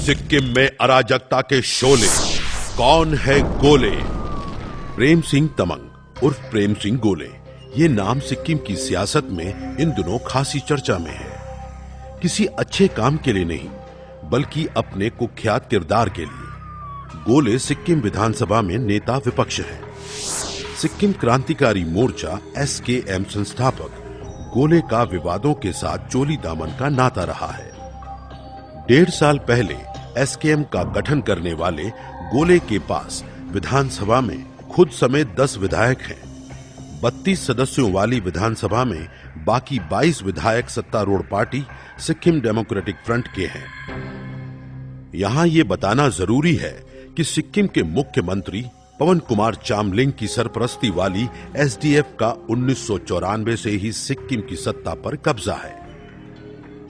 सिक्किम में अराजकता के शोले। कौन है गोले? प्रेम सिंह तमंग उर्फ प्रेम सिंह गोले, ये नाम सिक्किम की सियासत में इन दिनों खासी चर्चा में है। किसी अच्छे काम के लिए नहीं, बल्कि अपने कुख्यात किरदार के लिए। गोले सिक्किम विधानसभा में नेता विपक्ष है। सिक्किम क्रांतिकारी मोर्चा SKM संस्थापक गोले का विवादों के साथ चोली दामन का नाता रहा है। 1.5 साल पहले SKM का गठन करने वाले गोले के पास विधानसभा में खुद समेत 10 विधायक हैं। 32 सदस्यों वाली विधानसभा में बाकी 22 विधायक सत्तारूढ़ पार्टी सिक्किम डेमोक्रेटिक फ्रंट के हैं। यहां यह बताना जरूरी है कि सिक्किम के मुख्यमंत्री पवन कुमार चामलिंग की सरपरस्ती वाली SDF का 1994 से ही सिक्किम की सत्ता पर कब्जा है।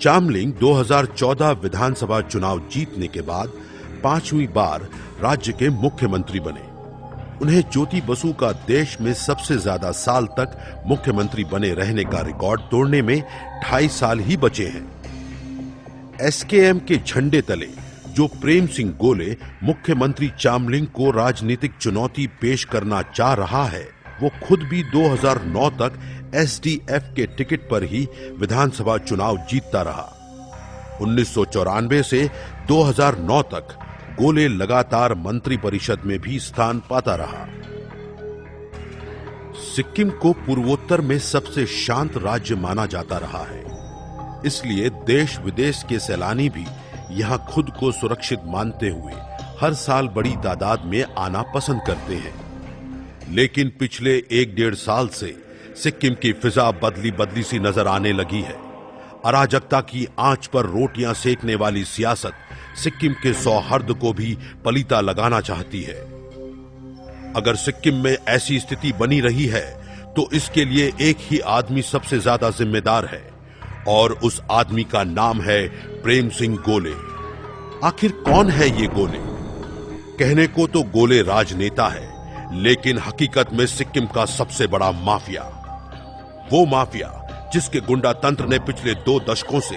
चामलिंग 2014 विधानसभा चुनाव जीतने के बाद 5वीं बार राज्य के मुख्यमंत्री बने। उन्हें ज्योति बसु का देश में सबसे ज्यादा साल तक मुख्यमंत्री बने रहने का रिकॉर्ड तोड़ने में 2.5 साल ही बचे हैं। SKM के झंडे तले जो प्रेम सिंह गोले मुख्यमंत्री चामलिंग को राजनीतिक चुनौती पेश करना चाह रहा है, वो खुद भी 2009 तक SDF के टिकट पर ही विधानसभा चुनाव जीतता रहा। 1994 से 2009 तक गोले लगातार मंत्री परिषद में भी स्थान पाता रहा। सिक्किम को पूर्वोत्तर में सबसे शांत राज्य माना जाता रहा है, इसलिए देश विदेश के सैलानी भी यहां खुद को सुरक्षित मानते हुए हर साल बड़ी तादाद में आना पसंद करते हैं। लेकिन पिछले 1-1.5 साल से सिक्किम की फिजा बदली बदली सी नजर आने लगी है। अराजकता की आंच पर रोटियां सेकने वाली सियासत सिक्किम के सौहार्द को भी पलीता लगाना चाहती है। अगर सिक्किम में ऐसी स्थिति बनी रही है तो इसके लिए एक ही आदमी सबसे ज्यादा जिम्मेदार है, और उस आदमी का नाम है प्रेम सिंह गोले। आखिर कौन है ये गोले? कहने को तो गोले राजनेता है, लेकिन हकीकत में सिक्किम का सबसे बड़ा माफिया, वो माफिया जिसके गुंडा तंत्र ने पिछले 2 दशकों से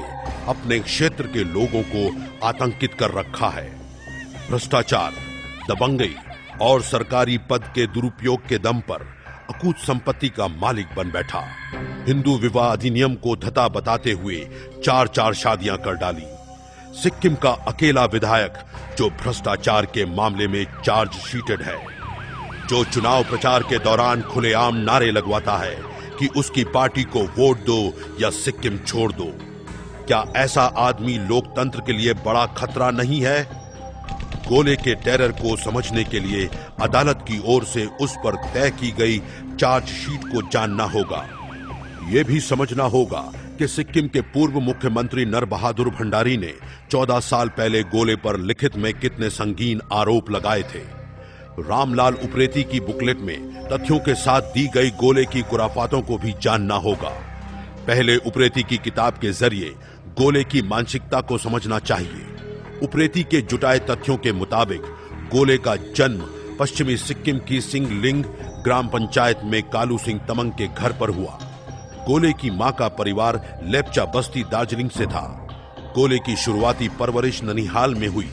अपने क्षेत्र के लोगों को आतंकित कर रखा है। भ्रष्टाचार, दबंगई और सरकारी पद के दुरुपयोग के दम पर अकूत संपत्ति का मालिक बन बैठा। हिंदू विवाह अधिनियम को धता बताते हुए 4-4 शादियां कर डाली। सिक्किम का अकेला विधायक जो भ्रष्टाचार के मामले में चार्जशीटेड है, जो चुनाव प्रचार के दौरान खुलेआम नारे लगवाता है कि उसकी पार्टी को वोट दो या सिक्किम छोड़ दो। क्या ऐसा आदमी लोकतंत्र के लिए बड़ा खतरा नहीं है? गोले के टेरर को समझने के लिए अदालत की ओर से उस पर तय की गई चार्जशीट को जानना होगा। यह भी समझना होगा कि सिक्किम के पूर्व मुख्यमंत्री नरबहादुर भंडारी ने 14 साल पहले गोले पर लिखित में कितने संगीन आरोप लगाए थे। रामलाल उप्रेती की बुकलेट में तथ्यों के साथ दी गई गोले की खुराफातों को भी जानना होगा। पहले उप्रेती की किताब के जरिए गोले की मानसिकता को समझना चाहिए। उप्रेती के जुटाए तथ्यों के मुताबिक गोले का जन्म पश्चिमी सिक्किम की सिंगलिंग ग्राम पंचायत में कालू सिंह तमंग के घर पर हुआ। गोले की मां का परिवार लेप्चा बस्ती दार्जिलिंग से था। गोले की शुरुआती परवरिश ननिहाल में हुई।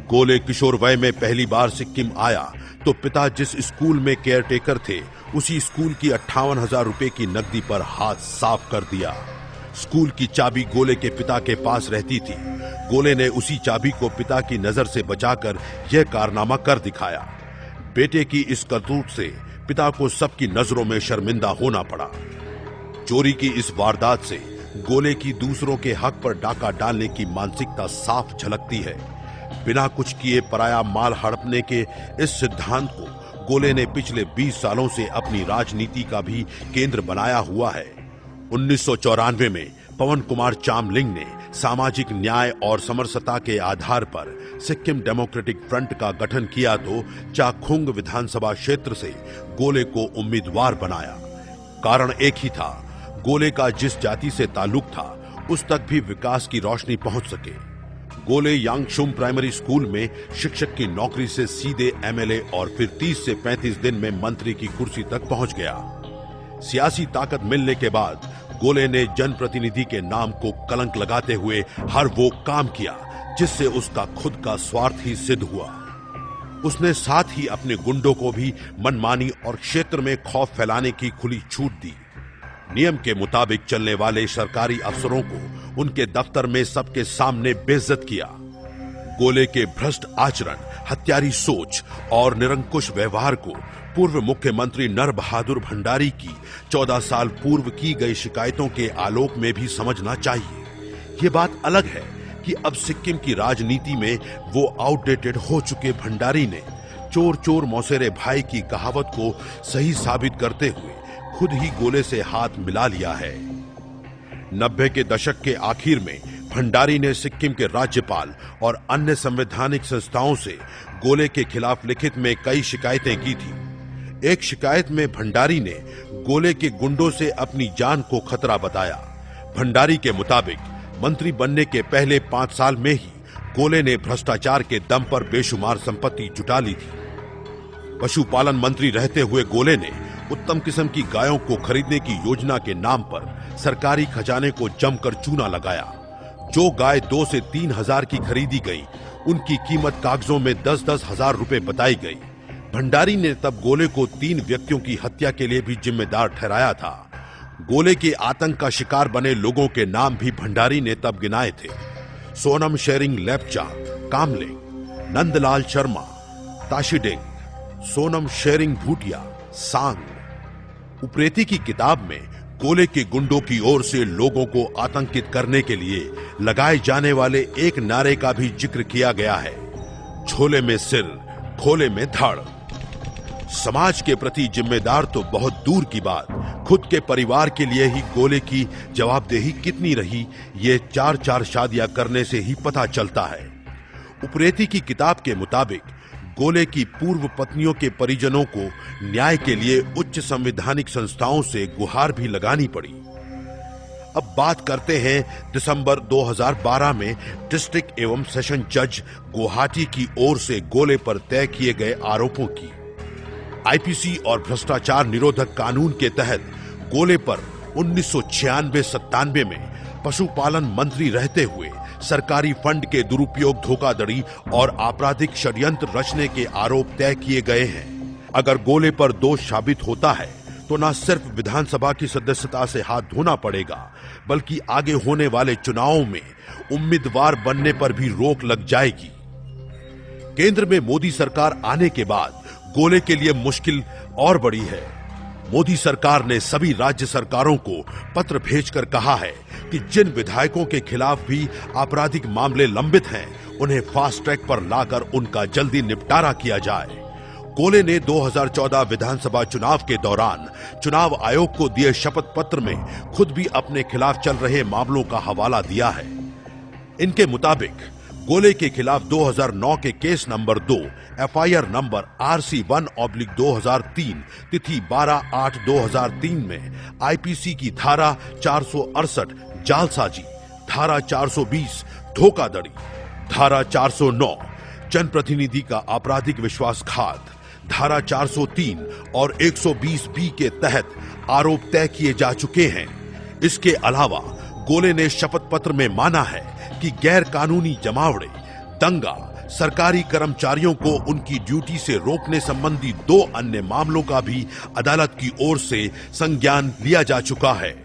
गोले किशोर वय में पहली बार सिक्किम आया तो पिता जिस स्कूल में केयरटेकर थे, उसी स्कूल की 58,000 रुपए की नकदी पर हाथ साफ कर दिया। स्कूल की चाबी गोले के पिता के पास रहती थी। गोले ने उसी चाबी को पिता की नजर से बचाकर यह कारनामा कर दिखाया। बेटे की इस करतूत से पिता को सबकी नजरों में शर्मिंदा होना पड़ा। चोरी की इस वारदात से गोले की दूसरों के हक पर डाका डालने की मानसिकता साफ झलकती है। बिना कुछ किए पराया माल हड़पने के इस सिद्धांत को गोले ने पिछले 20 सालों से अपनी राजनीति का भी केंद्र बनाया हुआ है। 1994 में पवन कुमार चामलिंग ने सामाजिक न्याय और समरसता के आधार पर सिक्किम डेमोक्रेटिक फ्रंट का गठन किया तो चाखुंग विधानसभा क्षेत्र से गोले को उम्मीदवार बनाया। कारण एक ही था, गोले का जिस जाति से ताल्लुक था उस तक भी विकास की रोशनी पहुंच सके। गोले यांगशुम प्राइमरी स्कूल में शिक्षक की नौकरी से सीधे MLA और फिर 30 से 35 दिन में मंत्री की कुर्सी तक पहुंच गया। सियासी ताकत मिलने के बाद गोले ने जनप्रतिनिधि के नाम को कलंक लगाते हुए हर वो काम किया जिससे उसका खुद का स्वार्थ ही सिद्ध हुआ। उसने साथ ही अपने गुंडों को भी मनमानी और क्षेत्र में खौफ फैलाने की खुली छूट दी। नियम के मुताबिक चलने वाले सरकारी अफसरों को उनके दफ्तर में सबके सामने बेइज्जत किया। गोले के भ्रष्ट आचरण, हत्यारी सोच और निरंकुश व्यवहार को पूर्व मुख्यमंत्री नर बहादुर भंडारी की 14 साल पूर्व की गई शिकायतों के आलोक में भी समझना चाहिए। ये बात अलग है कि अब सिक्किम की राजनीति में वो आउटडेटेड हो चुके भंडारी ने चोर चोर मौसेरे भाई की कहावत को सही साबित करते हुए खुद ही गोले से हाथ मिला लिया है। 90 के दशक के आखिर में भंडारी ने सिक्किम के राज्यपाल और अन्य संवैधानिक संस्थाओं से गोले के खिलाफ लिखित में कई शिकायतें की थी। एक शिकायत में भंडारी ने गोले के गुंडों से अपनी जान को खतरा बताया। भंडारी के मुताबिक मंत्री बनने के पहले 5 साल में ही गोले ने भ्रष्टाचार के दम पर बेशुमार संपत्ति जुटा ली थी। पशुपालन मंत्री रहते हुए गोले ने उत्तम किस्म की गायों को खरीदने की योजना के नाम पर सरकारी खजाने को जमकर चूना लगाया। जो गाय 2 से 3 हजार की खरीदी गई, उनकी कीमत कागजों में 10-10 हजार रुपए बताई गई। भंडारी ने तब गोले को 3 व्यक्तियों की हत्या के लिए भी जिम्मेदार ठहराया था। गोले के आतंक का शिकार बने लोगों के नाम भी भंडारी ने तब गिनाए थे। सोनम शेरिंग लेप्चा, कामलेंग, नंदलाल शर्मा, ताशिडेंग, सोनम शेरिंग भूटिया, सांग। उप्रेती की किताब में गोले के गुंडों की ओर से लोगों को आतंकित करने के लिए लगाए जाने वाले एक नारे का भी जिक्र किया गया है, झोले में सिर, खोले में धाड़। समाज के प्रति जिम्मेदार तो बहुत दूर की बात, खुद के परिवार के लिए ही गोले की जवाबदेही कितनी रही, ये 4-4 शादियां करने से ही पता चलता है। उप्रेती की किताब के मुताबिक गोले की पूर्व पत्नियों के परिजनों को न्याय के लिए उच्च संवैधानिक संस्थाओं से गुहार भी लगानी पड़ी। अब बात करते हैं दिसंबर 2012 में डिस्ट्रिक्ट एवं सेशन जज गुवाहाटी की ओर से गोले पर तय किए गए आरोपों की। आईपीसी और भ्रष्टाचार निरोधक कानून के तहत गोले पर 1996-97 में पशुपालन मंत्री रहते हुए सरकारी फंड के दुरुपयोग, धोखाधड़ी और आपराधिक षड्यंत्र रचने के आरोप तय किए गए हैं। अगर गोले पर दोष साबित होता है तो न सिर्फ विधानसभा की सदस्यता से हाथ धोना पड़ेगा, बल्कि आगे होने वाले चुनावों में उम्मीदवार बनने पर भी रोक लग जाएगी। केंद्र में मोदी सरकार आने के बाद गोले के लिए मुश्किल और बड़ी है। मोदी सरकार ने सभी राज्य सरकारों को पत्र भेजकर कहा है कि जिन विधायकों के खिलाफ भी आपराधिक मामले लंबित हैं, उन्हें फास्ट ट्रैक पर लाकर उनका जल्दी निपटारा किया जाए। गोले ने 2014 विधानसभा चुनाव के दौरान चुनाव आयोग को दिए शपथ पत्र में खुद भी अपने खिलाफ चल रहे मामलों का हवाला दिया है। इनके मुताबिक गोले के खिलाफ 2009 के case number 2 FIR number RC1/2003 तिथि 12/8/2003 में आईपीसी की धारा 468 जालसाजी, धारा 420 धोखाधड़ी, धारा 409 जनप्रतिनिधि का आपराधिक विश्वासघात, धारा 403 और 120B के तहत आरोप तय किए जा चुके हैं। इसके अलावा गोले ने शपथ पत्र में माना है कि गैर कानूनी जमावड़े, दंगा, सरकारी कर्मचारियों को उनकी ड्यूटी से रोकने संबंधी 2 अन्य मामलों का भी अदालत की ओर से संज्ञान लिया जा चुका है।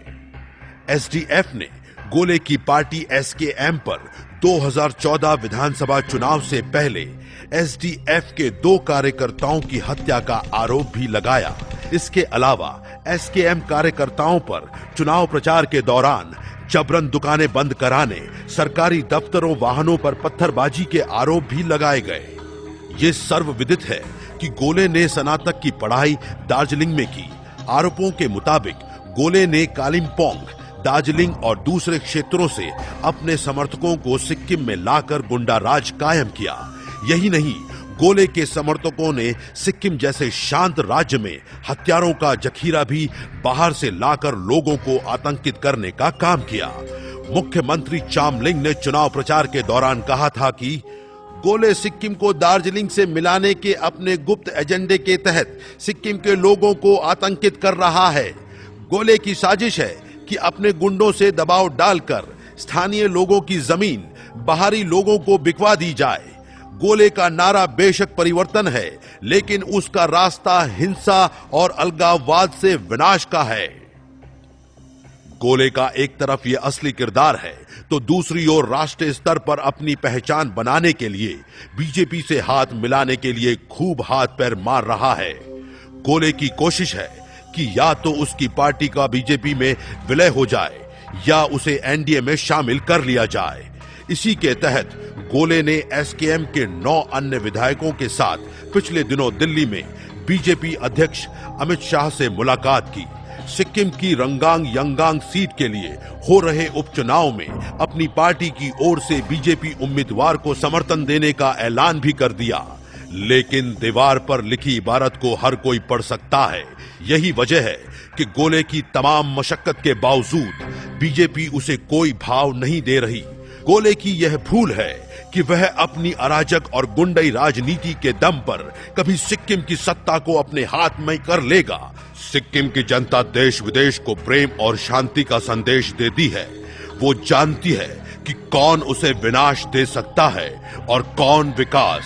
एसडीएफ ने गोले की पार्टी एसकेएम पर 2014 विधानसभा चुनाव से पहले एसडीएफ के 2 कार्यकर्ताओं की हत्या का आरोप भी लगाया। इसके अलावा एसकेएम कार्यकर्ताओं पर चुनाव प्रचार के दौरान जबरन दुकानें बंद कराने, सरकारी दफ्तरों, वाहनों पर पत्थरबाजी के आरोप भी लगाए गए। ये सर्वविदित है कि गोले ने स्नातक की पढ़ाई दार्जिलिंग में की। आरोपों के मुताबिक गोले ने कालिम्पोंग, दार्जिलिंग और दूसरे क्षेत्रों से अपने समर्थकों को सिक्किम में लाकर गुंडा राज कायम किया। यही नहीं, गोले के समर्थकों ने सिक्किम जैसे शांत राज्य में हथियारों का जखीरा भी बाहर से लाकर लोगों को आतंकित करने का काम किया। मुख्यमंत्री चामलिंग ने चुनाव प्रचार के दौरान कहा था कि गोले सिक्किम को दार्जिलिंग से मिलाने के अपने गुप्त एजेंडे के तहत सिक्किम के लोगों को आतंकित कर रहा है। गोले की साजिश है कि अपने गुंडों से दबाव डालकर स्थानीय लोगों की जमीन, बाहरी लोगों को बिकवा दी जाए। गोले का नारा बेशक परिवर्तन है, लेकिन उसका रास्ता हिंसा और अलगाववाद से विनाश का है। गोले का एक तरफ यह असली किरदार है, तो दूसरी ओर राष्ट्रीय स्तर पर अपनी पहचान बनाने के लिए बीजेपी से हाथ मिलाने के लिए खूब हाथ पैर मार रहा है। गोले की कोशिश है कि या तो उसकी पार्टी का बीजेपी में विलय हो जाए या उसे एनडीए में शामिल कर लिया जाए। इसी के तहत गोले ने एसकेएम के 9 अन्य विधायकों के साथ पिछले दिनों दिल्ली में बीजेपी अध्यक्ष अमित शाह से मुलाकात की। सिक्किम की रंगांग यंगांग सीट के लिए हो रहे उपचुनाव में अपनी पार्टी की ओर से बीजेपी उम्मीदवार को समर्थन देने का ऐलान भी कर दिया। लेकिन दीवार पर लिखी इबारत को हर कोई पढ़ सकता है। यही वजह है कि गोले की तमाम मशक्कत के बावजूद बीजेपी उसे कोई भाव नहीं दे रही। गोले की यह भूल है कि वह अपनी अराजक और गुंडई राजनीति के दम पर कभी सिक्किम की सत्ता को अपने हाथ में कर लेगा। सिक्किम की जनता देश विदेश को प्रेम और शांति का संदेश देती है। वो जानती है कि कौन उसे विनाश दे सकता है और कौन विकास।